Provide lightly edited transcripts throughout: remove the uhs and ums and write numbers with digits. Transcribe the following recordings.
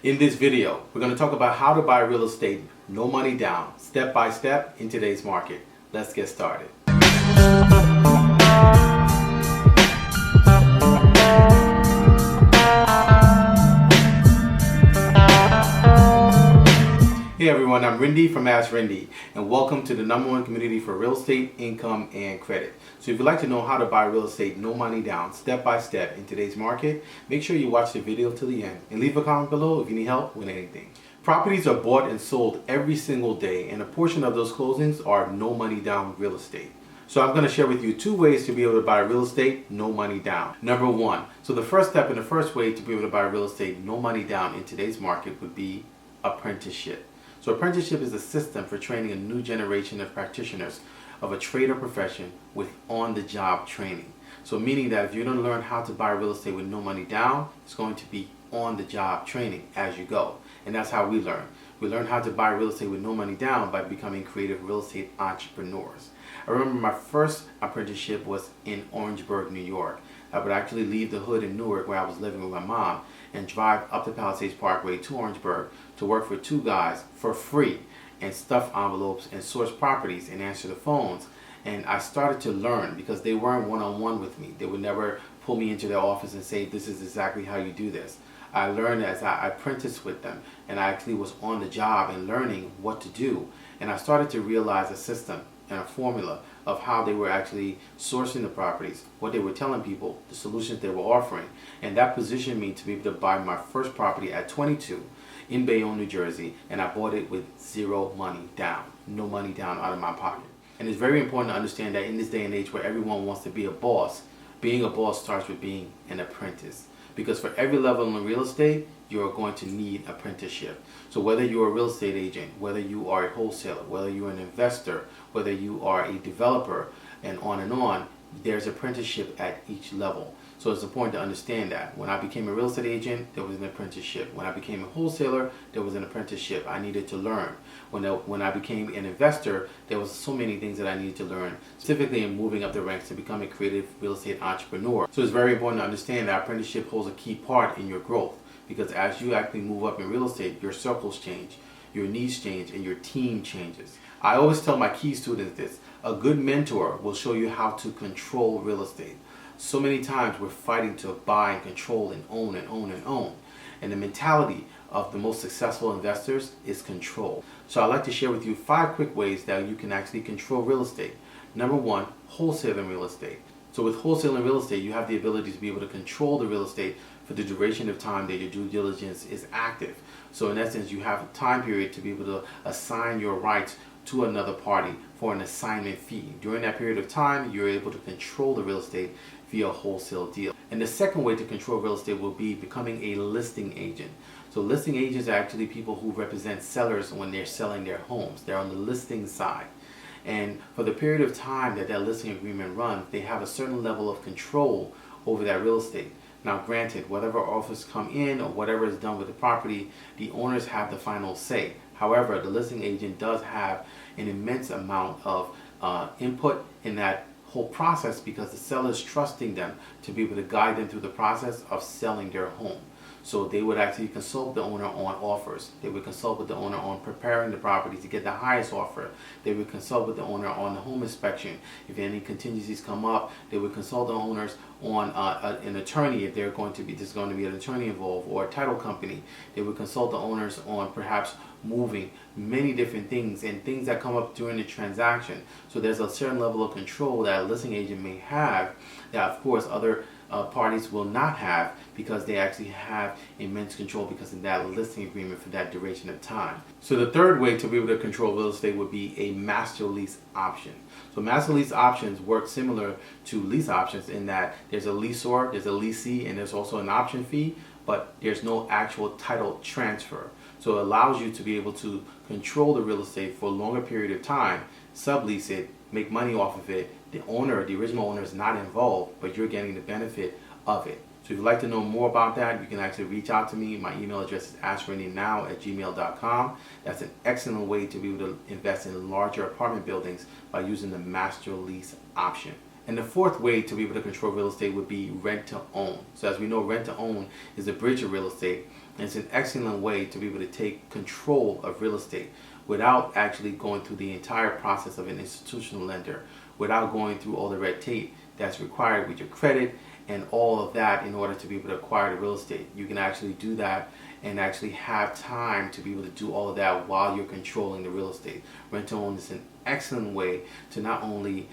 In this video, we're going to talk about how to buy real estate, no money down, step by step in today's market. Let's get started. Hey everyone, I'm Rinde from Ask Rinde, and welcome to the #1 community for real estate, income, and credit. So if you'd like to know how to buy real estate, no money down, step by step in today's market, make sure you watch the video till the end and leave a comment below if you need help with anything. Properties are bought and sold every single day, and a portion of those closings are no money down real estate. So I'm going to share with you 2 ways to be able to buy real estate, no money down. Number 1, so the first step and the first way to be able to buy real estate, no money down in today's market would be apprenticeship. So apprenticeship is a system for training a new generation of practitioners of a trade or profession with on-the-job training. So meaning that if you're going to learn how to buy real estate with no money down, it's going to be on-the-job training as you go. And that's how we learn. We learn how to buy real estate with no money down by becoming creative real estate entrepreneurs. I remember my first apprenticeship was in Orangeburg, New York. I would actually leave the hood in Newark where I was living with my mom and drive up the Palisades Parkway to Orangeburg to work for 2 guys for free and stuff envelopes and source properties and answer the phones. And I started to learn because they weren't one-on-one with me. They would never pull me into their office and say, this is exactly how you do this. I learned as I apprenticed with them, and I actually was on the job and learning what to do. And I started to realize a system and a formula of how they were actually sourcing the properties, what they were telling people, the solutions they were offering. And that positioned me to be able to buy my first property at 22 in Bayonne, New Jersey, and I bought it with 0 money down, no money down out of my pocket. And it's very important to understand that in this day and age where everyone wants to be a boss, being a boss starts with being an apprentice. Because for every level in real estate, you are going to need apprenticeship. So whether you're a real estate agent, whether you are a wholesaler, whether you're an investor, whether you are a developer, and on, there's apprenticeship at each level. So it's important to understand that. When I became a real estate agent, there was an apprenticeship. When I became a wholesaler, there was an apprenticeship I needed to learn. When I became an investor, there was so many things that I needed to learn, specifically in moving up the ranks to become a creative real estate entrepreneur. So it's very important to understand that apprenticeship holds a key part in your growth, because as you actually move up in real estate, your circles change, your needs change, and your team changes. I always tell my key students this: a good mentor will show you how to control real estate. So many times we're fighting to buy and control and own and own and own. And the mentality of the most successful investors is control. So I'd like to share with you 5 quick ways that you can actually control real estate. Number 1, wholesaling real estate. So with wholesaling real estate, you have the ability to be able to control the real estate for the duration of time that your due diligence is active. So in essence, you have a time period to be able to assign your rights to another party for an assignment fee. During that period of time, you're able to control the real estate via a wholesale deal. And the second way to control real estate will be becoming a listing agent. So listing agents are actually people who represent sellers when they're selling their homes. They're on the listing side. And for the period of time that that listing agreement runs, they have a certain level of control over that real estate. Now granted, whatever offers come in or whatever is done with the property, the owners have the final say. However, the listing agent does have an immense amount of input in that whole process, because the seller is trusting them to be able to guide them through the process of selling their home. So they would actually consult the owner on offers. They would consult with the owner on preparing the property to get the highest offer. They would consult with the owner on the home inspection. If any contingencies come up, they would consult the owners on an attorney if there's going to be an attorney involved, or a title company. They would consult the owners on perhaps moving, many different things and things that come up during the transaction. So there's a certain level of control that a listing agent may have that of course other parties will not have, because they actually have immense control because of that listing agreement for that duration of time. So the third way to be able to control real estate would be a master lease option. So master lease options work similar to lease options in that there's a leaseor, there's a leasee, and there's also an option fee, but there's no actual title transfer. So it allows you to be able to control the real estate for a longer period of time, sublease it, make money off of it. The owner, the original owner, is not involved, but you're getting the benefit of it. So if you'd like to know more about that, you can actually reach out to me. My email address is askrindenow@gmail.com. That's an excellent way to be able to invest in larger apartment buildings by using the master lease option. And the fourth way to be able to control real estate would be rent to own. So as we know, rent to own is a bridge of real estate And it's an excellent way to be able to take control of real estate without actually going through the entire process of an institutional lender, without going through all the red tape that's required with your credit and all of that in order to be able to acquire the real estate. You can actually do that and actually have time to be able to do all of that while you're controlling the real estate. Rent-to-own is an excellent way to not only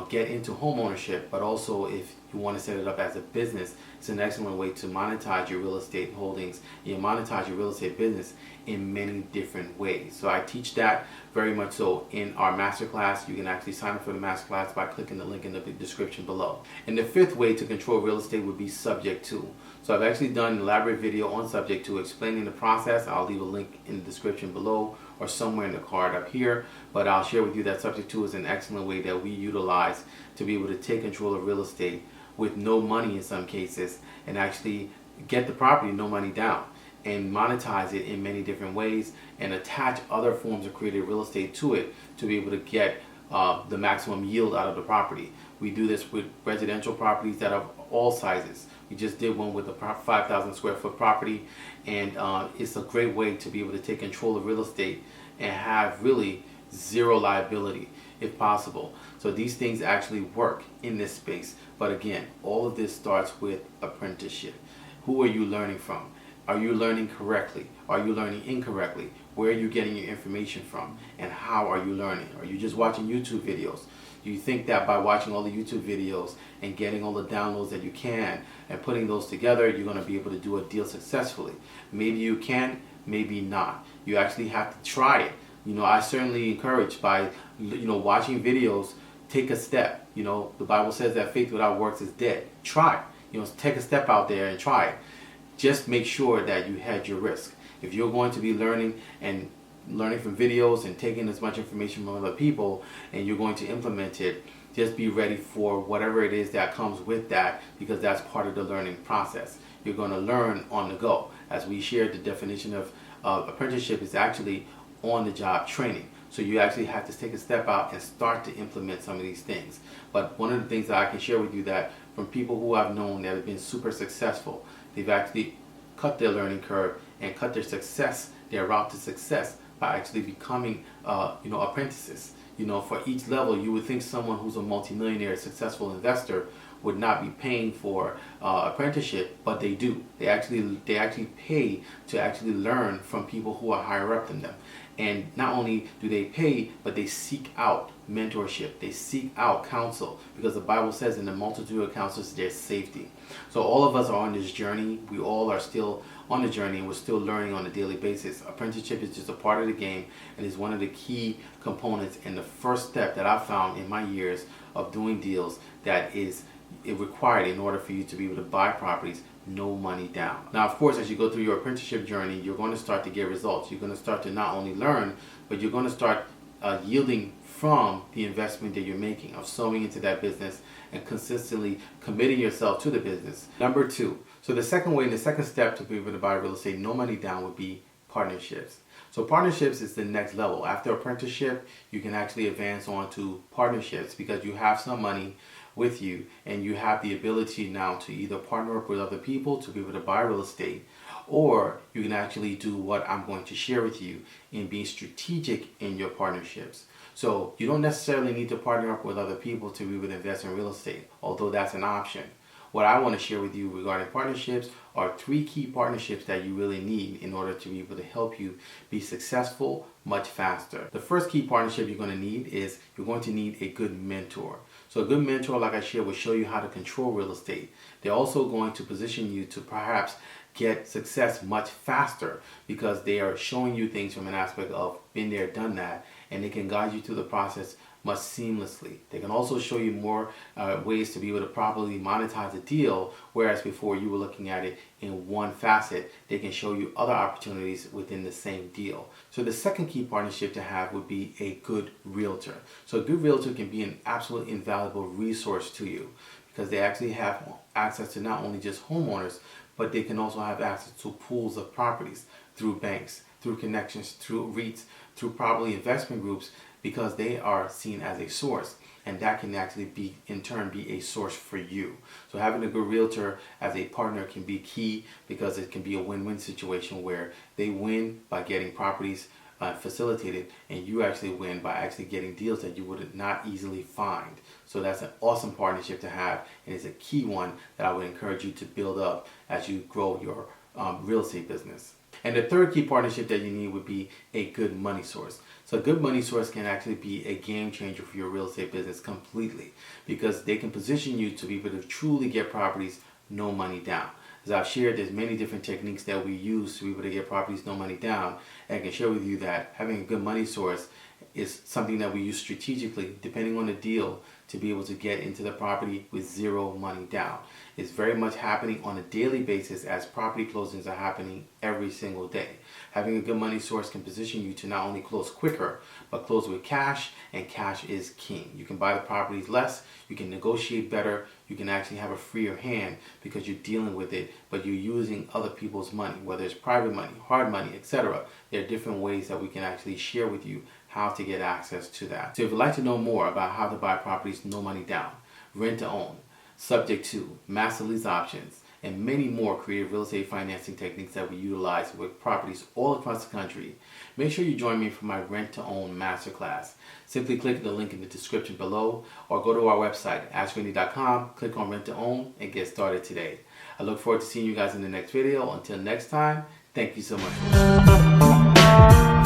get into home ownership, but also if you want to set it up as a business, it's an excellent way to monetize your real estate holdings. You monetize your real estate business in many different ways. So I teach that very much so in our masterclass. You can actually sign up for the masterclass by clicking the link in the description below. And the fifth way to control real estate would be subject to. So I've actually done an elaborate video on subject to explaining the process. I'll leave a link in the description below or somewhere in the card up here, but I'll share with you that subject to is an excellent way that we utilize to be able to take control of real estate with no money in some cases and actually get the property no money down and monetize it in many different ways and attach other forms of creative real estate to it to be able to get the maximum yield out of the property. We do this with residential properties that are all sizes. We just did one with a 5,000 square foot property, and it's a great way to be able to take control of real estate and have really zero liability if possible. So these things actually work in this space. But again, all of this starts with apprenticeship. Who are you learning from? Are you learning correctly? Are you learning incorrectly? Where are you getting your information from? And how are you learning? Are you just watching YouTube videos? Do you think that by watching all the YouTube videos and getting all the downloads that you can and putting those together, you're going to be able to do a deal successfully? Maybe you can, maybe not. You actually have to try it. I certainly encourage by, watching videos, take a step. The Bible says that faith without works is dead. Try it. Take a step out there and try it. Just make sure that you hedge your risk. If you're going to be learning from videos and taking as much information from other people and you're going to implement it, just be ready for whatever it is that comes with that, because that's part of the learning process. You're going to learn on the go. As we shared, the definition of apprenticeship is actually on-the-job training. So you actually have to take a step out and start to implement some of these things. But one of the things that I can share with you that from people who I've known that have been super successful, they've actually cut their learning curve and cut their route to success by actually becoming apprentices. For each level, you would think someone who's a multimillionaire, successful investor would not be paying for apprenticeship, but they do. They actually pay to actually learn from people who are higher up than them. And not only do they pay, but they seek out mentorship. They seek out counsel, because the Bible says in the multitude of counsels there's safety. So all of us are on this journey. We all are still on the journey, and we're still learning on a daily basis. Apprenticeship is just a part of the game and is one of the key components and the first step that I found in my years of doing deals that is required in order for you to be able to buy properties no money down. Now, of course, as you go through your apprenticeship journey, you're going to start to get results. You're going to start to not only learn, but you're going to start yielding from the investment that you're making, of sowing into that business and consistently committing yourself to the business. Number two, so the second way and the second step to be able to buy real estate no money down would be partnerships. So partnerships is the next level. After apprenticeship, you can actually advance on to partnerships, because you have some money with you and you have the ability now to either partner up with other people to be able to buy real estate, or you can actually do what I'm going to share with you in being strategic in your partnerships. So you don't necessarily need to partner up with other people to be able to invest in real estate, although that's an option. What I want to share with you regarding partnerships are 3 key partnerships that you really need in order to be able to help you be successful much faster. The first key partnership you're going to need is you're going to need a good mentor. So a good mentor, like I shared, will show you how to control real estate. They're also going to position you to perhaps get success much faster, because they are showing you things from an aspect of been there, done that, and they can guide you through the process much seamlessly. They can also show you more ways to be able to properly monetize a deal, whereas before you were looking at it in one facet. They can show you other opportunities within the same deal. So the second key partnership to have would be a good realtor. So a good realtor can be an absolutely invaluable resource to you, because they actually have access to not only just homeowners, but they can also have access to pools of properties through banks, through connections, through REITs, through probably investment groups, because they are seen as a source. and that can actually be, in turn, be a source for you. So having a good realtor as a partner can be key, because it can be a win-win situation where they win by getting properties facilitated, and you actually win by actually getting deals that you would not easily find. So that's an awesome partnership to have, and it's a key one that I would encourage you to build up as you grow your real estate business. And the third key partnership that you need would be a good money source. So a good money source can actually be a game changer for your real estate business completely, because they can position you to be able to truly get properties no money down. As I've shared, there's many different techniques that we use to be able to get properties no money down, and I can share with you that having a good money source is something that we use strategically, depending on the deal, to be able to get into the property with zero money down. It's very much happening on a daily basis, as property closings are happening every single day. Having a good money source can position you to not only close quicker, but close with cash, and cash is king. You can buy the properties less, you can negotiate better, you can actually have a freer hand because you're dealing with it, but you're using other people's money, whether it's private money, hard money, etc. There are different ways that we can actually share with you how to get access to that. So if you'd like to know more about how to buy properties no money down, rent to own, subject to, master lease options, and many more creative real estate financing techniques that we utilize with properties all across the country, make sure you join me for my Rent to Own Masterclass. Simply click the link in the description below, or go to our website, askrinde.com, click on Rent to Own, and get started today. I look forward to seeing you guys in the next video. Until next time, thank you so much.